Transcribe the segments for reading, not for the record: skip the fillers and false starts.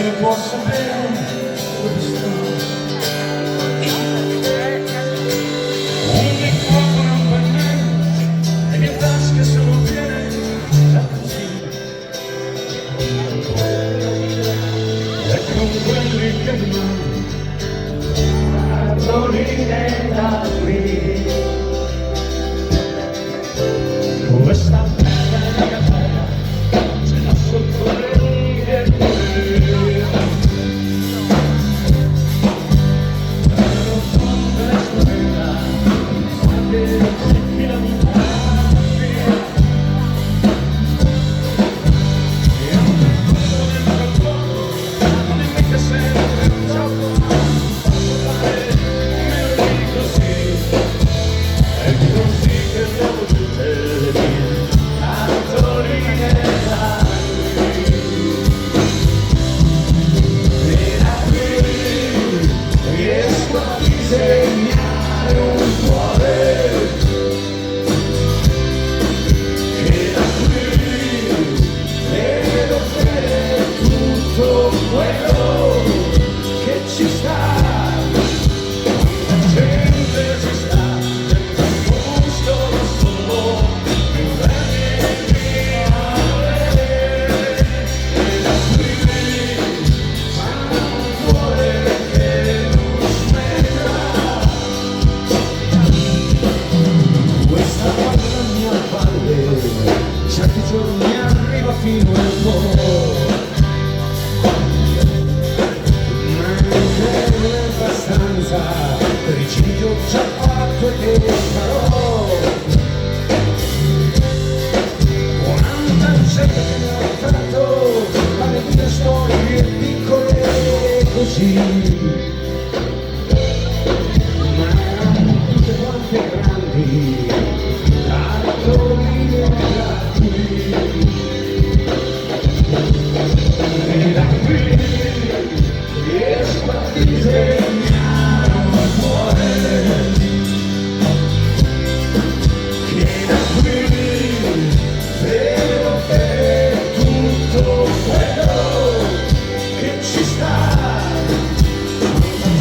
non può sapere dove sto. Un microfono, un pannello, le mie tasche sono piene da così. E con quelli che rimangono cartoline da qui. Questa terra è la terra, ce l'ha sotto le righe quella. Non so per quella, anche se chi la vita via. E anche quello del racconto, non è mica sempre un gioco, posso fare meglio così. È così che devo tutte le mie cartoline da qui. E da qui riesco a disegnare un cuore. E da qui vedo che tutto quello che ci sta. Certi giorni arriva fino al cuore, ma non è abbastanza per il ciglio già fatto e che farò. Quanta gente che mi ha portato alle mie storie piccole così, ma tutte quante grandi cartoline da qui. E da qui riesco a disegnare un cuore. E da qui vedo che tutto quello che ci sta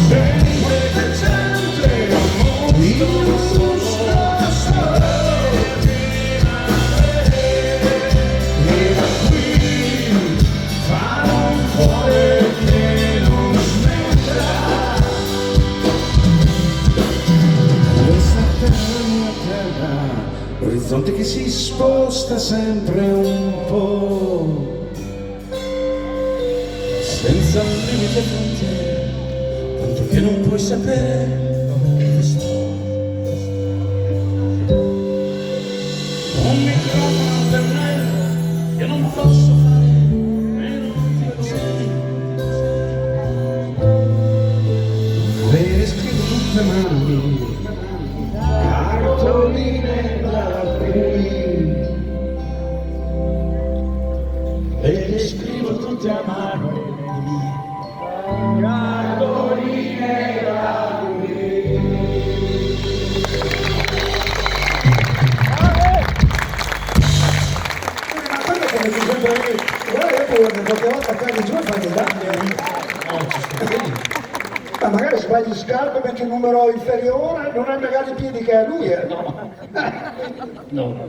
sempre decente, un mostro solo. E da qui farò un cuore che non smetterà. Questa terra mia terra, l'orizzonte che si sposta sempre un po', senza limiti e frontiere, tanto che non puoi sapere dove sto. Un microfono, un pennello, io non posso fare meno di così. Le scrivo tutte mani, cartoline da qui. Le scrivo tutte a mano, cartoline da qui. Guarda che qualche volta cadi giù e fai dei danni. Ma magari sbagli scarpe perché il numero inferiore non ha magari i piedi che ha lui. No.